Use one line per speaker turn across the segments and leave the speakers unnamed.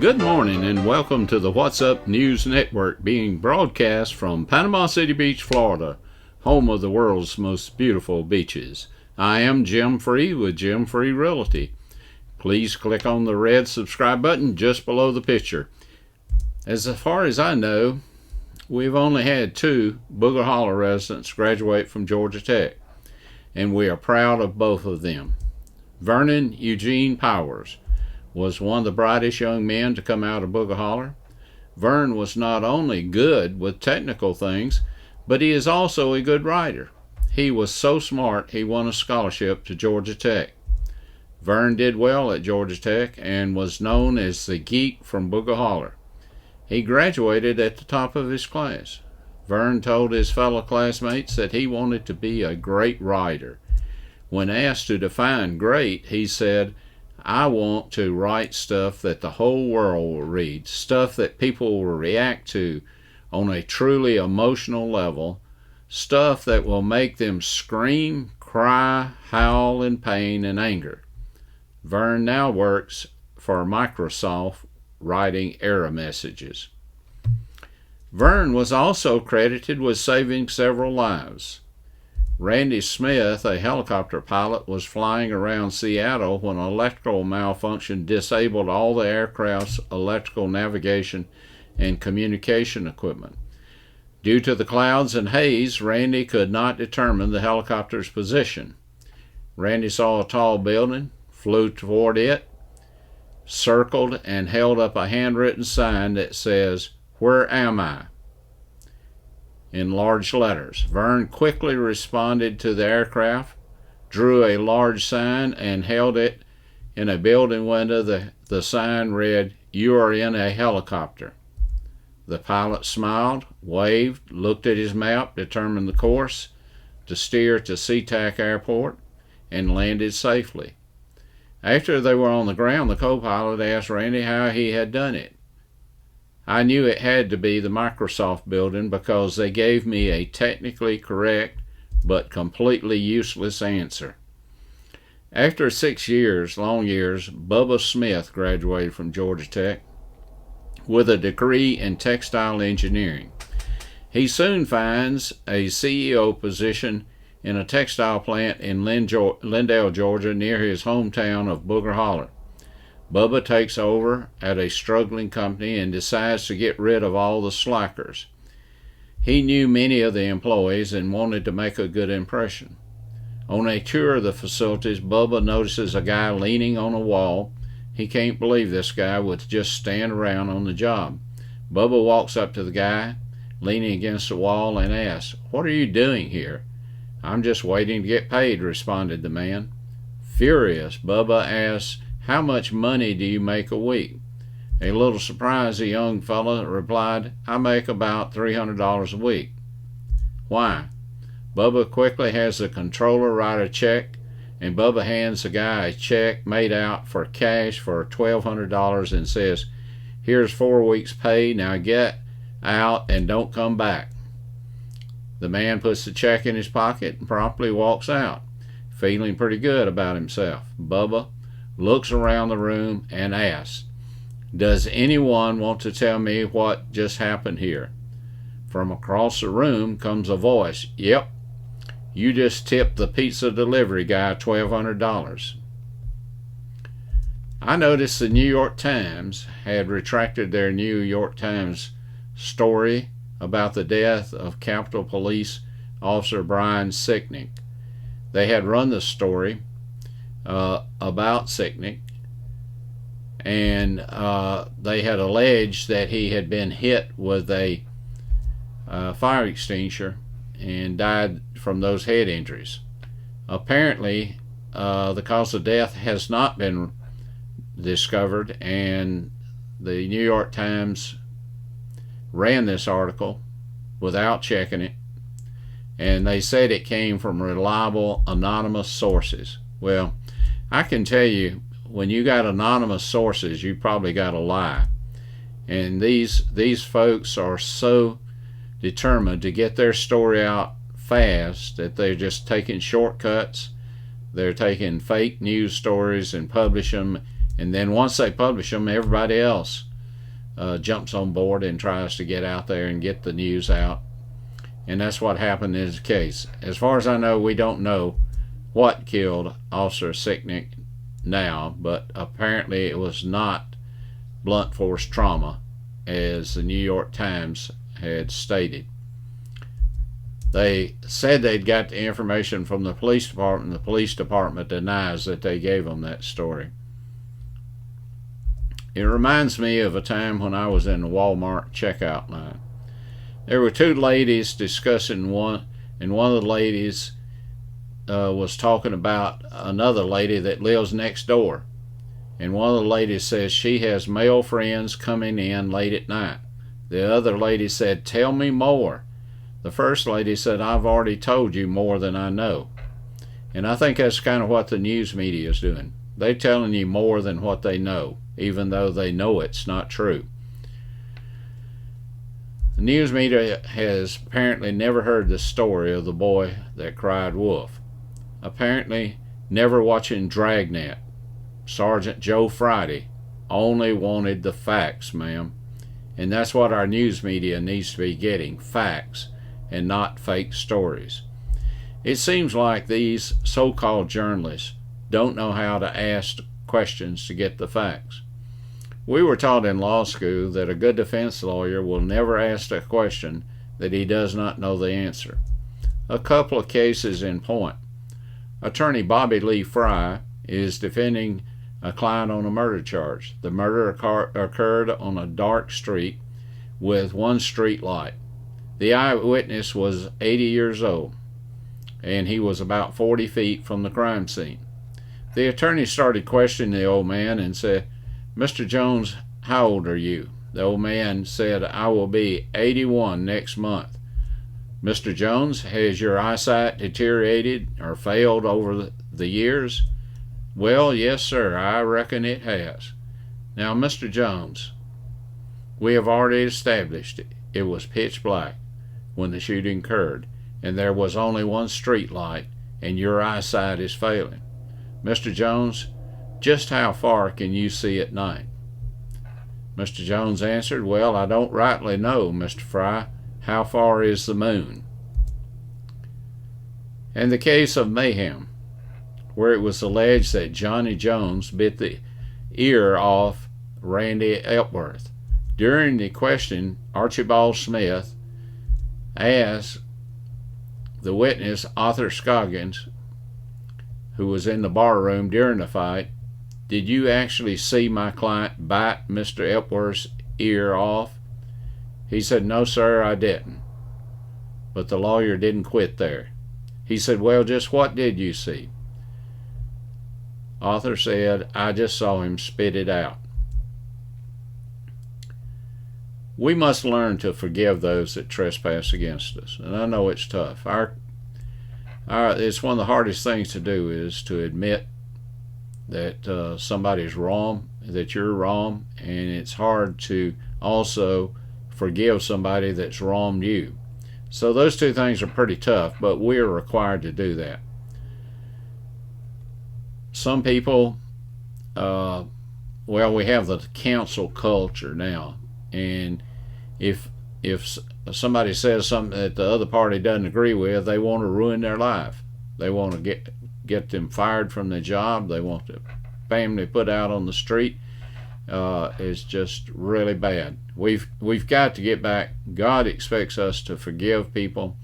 Good morning and welcome to the What's Up News Network, being broadcast from Panama City Beach, Florida, home of the world's most beautiful beaches. I am Jim Free with Jim Free Realty. Please click on the red subscribe button just below the picture. As far as I know, we've only had 2 Booger Holler residents graduate from Georgia Tech, and we are proud of both of them. Vernon Eugene Powers was one of the brightest young men to come out of Booger Holler. Vern was not only good with technical things, but he is also a good writer. He was so smart he won a scholarship to Georgia Tech. Vern did well at Georgia Tech and was known as the geek from Booger Holler. He graduated at the top of his class. Vern told his fellow classmates that he wanted to be a great writer. When asked to define great, he said, "I want to write stuff that the whole world will read, stuff that people will react to on a truly emotional level, stuff that will make them scream, cry, howl in pain and anger." Vern now works for Microsoft writing error messages. Vern was also credited with saving several lives. Randy Smith, a helicopter pilot, was flying around Seattle when an electrical malfunction disabled all the aircraft's electrical navigation and communication equipment. Due to the clouds and haze, Randy could not determine the helicopter's position. Randy saw a tall building, flew toward it, circled, and held up a handwritten sign that says, "Where am I?" in large letters. Vern quickly responded to the aircraft, drew a large sign, and held it in a building window. The sign read, "You are in a helicopter." The pilot smiled, waved, looked at his map, determined the course to steer to SeaTac Airport, and landed safely. After they were on the ground, the co-pilot asked Randy how he had done it. "I knew it had to be the Microsoft building because they gave me a technically correct but completely useless answer." After 6 long years, Bubba Smith graduated from Georgia Tech with a degree in textile engineering. He soon finds a CEO position in a textile plant in Lindale, Georgia, near his hometown of Booger Holler. Bubba takes over at a struggling company and decides to get rid of all the slackers. He knew many of the employees and wanted to make a good impression. On a tour of the facilities, Bubba notices a guy leaning on a wall. He can't believe this guy would just stand around on the job. Bubba walks up to the guy leaning against the wall and asks, "What are you doing here?" "I'm just waiting to get paid," responded the man. Furious, Bubba asks, "How much money do you make a week?" A little surprised, the young fella replied, "I make about $300 a week." "Why?" Bubba quickly has the controller write a check, and Bubba hands the guy a check made out for cash for $1,200 and says, "Here's 4 weeks' pay, now get out and don't come back." The man puts the check in his pocket and promptly walks out, feeling pretty good about himself. Bubba looks around the room and asks, "Does anyone want to tell me what just happened here?" From across the room comes a voice, "Yep, you just tipped the pizza delivery guy $1,200. I noticed the New York Times had retracted their New York Times story about the death of Capitol Police Officer Brian Sicknick. They had run the story about Sicknick, and they had alleged that he had been hit with a fire extinguisher and died from those head injuries. Apparently, the cause of death has not been discovered, and the New York Times ran this article without checking it, and they said it came from reliable anonymous sources. Well, I can tell you, when you got anonymous sources, you probably got a lie. And these folks are so determined to get their story out fast that they're just taking shortcuts. They're taking fake news stories and publish them, and then once they publish them, everybody else jumps on board and tries to get out there and get the news out. And that's what happened in his case. As far as I know, we don't know what killed Officer Sicknick now, but apparently it was not blunt force trauma, as the New York Times had stated. They said they'd got the information from the police department. The police department denies that they gave them that story. It reminds me of a time when I was in the Walmart checkout line. There were two ladies discussing one, and one of the ladies was talking about another lady that lives next door. And one of the ladies says she has male friends coming in late at night. The other lady said, "Tell me more." The first lady said, "I've already told you more than I know." And I think that's kind of what the news media is doing. They're telling you more than what they know, even though they know it's not true. The news media has apparently never heard the story of the boy that cried wolf. Apparently never watching Dragnet. Sergeant Joe Friday only wanted the facts, ma'am. And that's what our news media needs to be getting, facts, and not fake stories. It seems like these so-called journalists don't know how to ask questions to get the facts. We were taught in law school that a good defense lawyer will never ask a question that he does not know the answer. A couple of cases in point. Attorney Bobby Lee Fry is defending a client on a murder charge. The murder occurred on a dark street with one street light. The eyewitness was 80 years old, and he was about 40 feet from the crime scene. The attorney started questioning the old man and said, "Mr. Jones, how old are you?" The old man said, "I will be 81 next month." "Mr. Jones, has your eyesight deteriorated or failed over the years?" "Well, yes, sir, I reckon it has." "Now, Mr. Jones, we have already established it was pitch black when the shooting occurred, and there was only one street light, and your eyesight is failing. Mr. Jones, just how far can you see at night?" Mr. Jones answered, "Well, I don't rightly know, Mr. Fry. How far is the moon?" And the case of Mayhem, where it was alleged that Johnny Jones bit the ear off Randy Epworth. During the question, Archibald Smith asked the witness, Arthur Scoggins, who was in the bar room during the fight, "Did you actually see my client bite Mr. Epworth's ear off?" He said, "No, sir, I didn't." But the lawyer didn't quit there. He said, "Well, just what did you see?" Arthur said, "I just saw him spit it out." We must learn to forgive those that trespass against us. And I know it's tough. It's one of the hardest things to do is to admit that somebody's wrong, that you're wrong, and it's hard to also forgive somebody that's wronged you. So those two things are pretty tough, but we're required to do that. Some people, we have the cancel culture now, and if somebody says something that the other party doesn't agree with, they want to ruin their life. They want to get them fired from their job. They want the family put out on the street. It's just really bad. We've got to get back. God expects us to forgive people.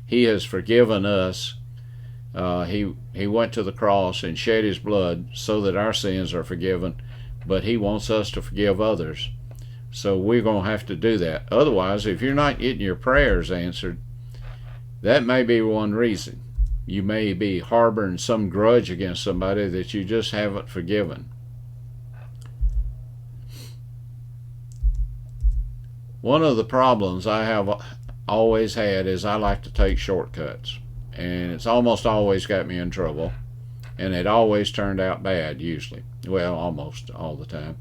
He has forgiven us. He went to the cross and shed his blood so that our sins are forgiven, but he wants us to forgive others. So we're going to have to do that. Otherwise, if you're not getting your prayers answered, that may be one reason. You may be harboring some grudge against somebody that you just haven't forgiven. One of the problems I have always had is I like to take shortcuts, and it's almost always got me in trouble, and it always turned out bad, usually. Well, almost all the time.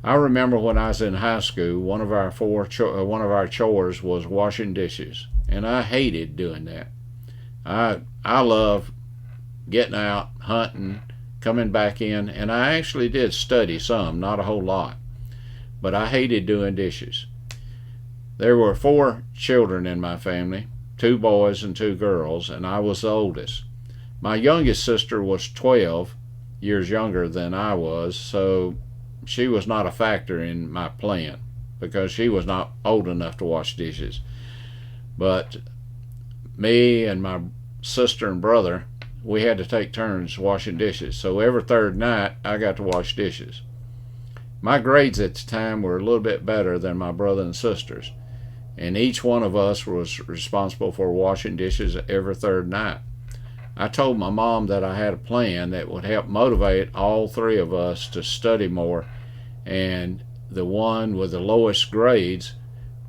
I remember when I was in high school, one of our chores was washing dishes, and I hated doing that. I love getting out, hunting, coming back in, and I actually did study some, not a whole lot. but I hated doing dishes. There were 4 children in my family, 2 boys and 2 girls, and I was the oldest. My youngest sister was 12 years younger than I was, so she was not a factor in my plan because she was not old enough to wash dishes. But me and my sister and brother, we had to take turns washing dishes. So every third night, I got to wash dishes. My grades at the time were a little bit better than my brother and sisters, and each one of us was responsible for washing dishes every third night. I told my mom that I had a plan that would help motivate all 3 of us to study more, and the one with the lowest grades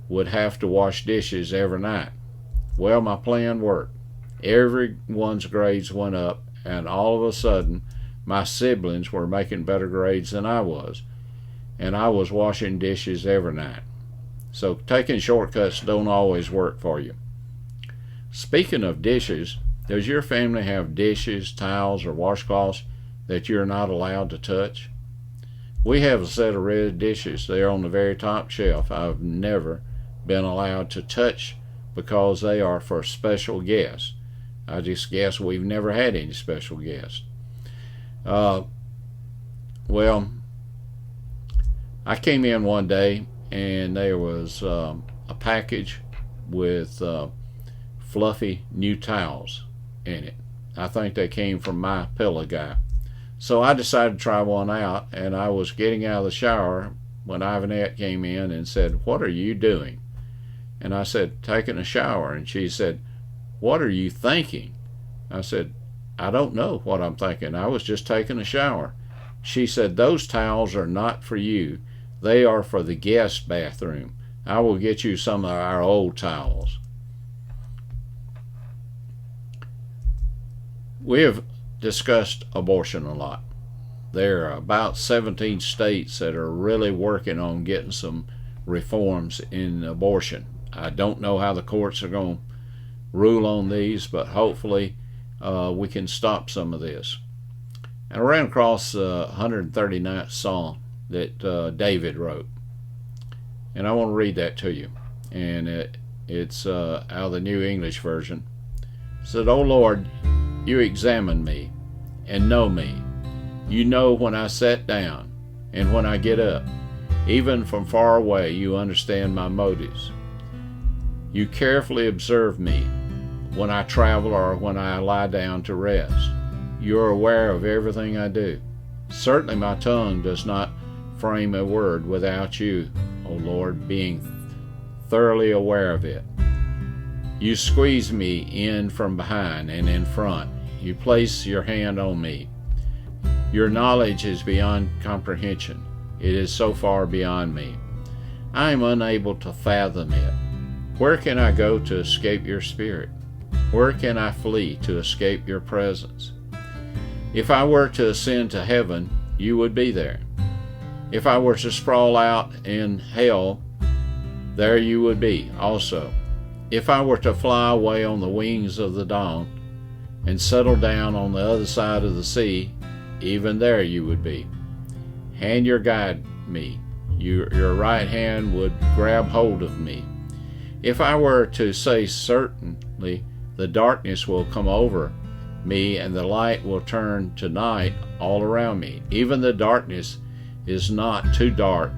would have to wash dishes every night. Well, my plan worked. Everyone's grades went up, and all of a sudden my siblings were making better grades than I was, and I was washing dishes every night. So taking shortcuts don't always work for you. Speaking of dishes, does your family have dishes, towels, or washcloths that you're not allowed to touch? We have a set of red dishes. They're on the very top shelf. I've never been allowed to touch because they are for special guests. I just guess we've never had any special guests. Well, I came in one day and there was a package with fluffy new towels in it. I think they came from my pillow guy. So I decided to try one out, and I was getting out of the shower when Ivanette came in and said, "What are you doing?" And I said, "Taking a shower." And she said, "What are you thinking?" I said, "I don't know what I'm thinking. I was just taking a shower." She said, "Those towels are not for you. They are for the guest bathroom. I will get you some of our old towels." We have discussed abortion a lot. There are about 17 states that are really working on getting some reforms in abortion. I don't know how the courts are going to rule on these, but hopefully we can stop some of this. And I ran across the 139th Psalm that David wrote, and I want to read that to you. And it's out of the New English Version. It said, "O Lord, you examine me and know me. You know when I sit down and when I get up. Even from far away, you understand my motives. You carefully observe me when I travel or when I lie down to rest. You are aware of everything I do. Certainly my tongue does not frame a word without you, O Lord, being thoroughly aware of it. You squeeze me in from behind and in front. You place your hand on me. Your knowledge is beyond comprehension. It is so far beyond me. I am unable to fathom it. Where can I go to escape your spirit? Where can I flee to escape your presence? If I were to ascend to heaven, you would be there. If I were to sprawl out in hell, there you would be also. If I were to fly away on the wings of the dawn and settle down on the other side of the sea, even there you would be. Hand your guide me. Your right hand would grab hold of me. If I were to say certainly, the darkness will come over me and the light will turn to night all around me. Even the darkness is not too dark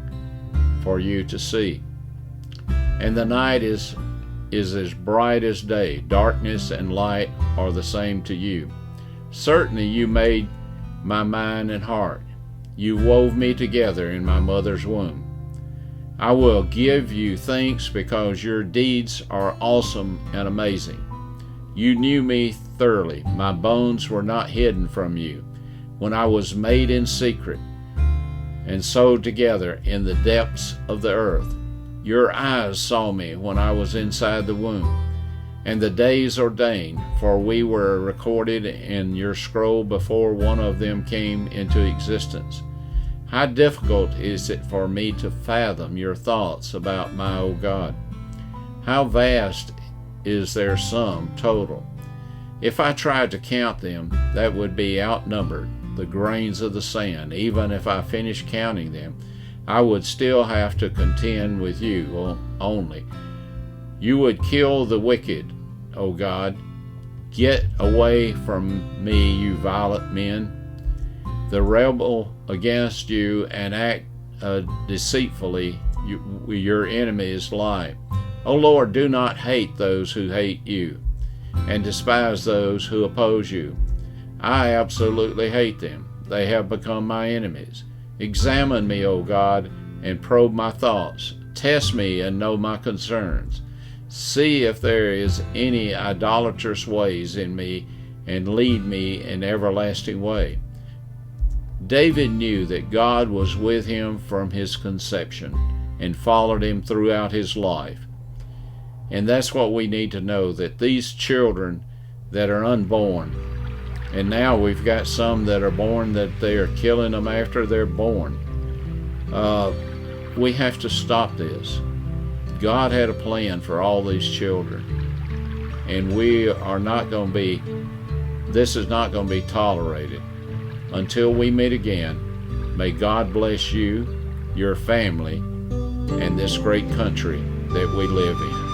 for you to see. And the night is as bright as day. Darkness and light are the same to you. Certainly you made my mind and heart. You wove me together in my mother's womb. I will give you thanks because your deeds are awesome and amazing. You knew me thoroughly. My bones were not hidden from you when I was made in secret and sewed together in the depths of the earth. Your eyes saw me when I was inside the womb, and the days ordained, for we were recorded in your scroll before one of them came into existence. How difficult is it for me to fathom your thoughts about my O God? How vast is their sum total? If I tried to count them, that would be outnumbered, the grains of the sand. Even if I finished counting them, I would still have to contend with you only. You would kill the wicked, O God. Get away from me, you violent men. The rebel against you and act deceitfully, your enemies lie. O Lord, do not hate those who hate you, and despise those who oppose you. I absolutely hate them. They have become my enemies. Examine me, O God, and probe my thoughts. Test me and know my concerns. See if there is any idolatrous ways in me, and lead me in everlasting way. David knew that God was with him from his conception and followed him throughout his life. And that's what we need to know, that these children that are unborn, and now we've got some that are born that they are killing them after they're born. We have to stop this. God had a plan for all these children, and this is not going to be tolerated. Until we meet again, may God bless you, your family, and this great country that we live in.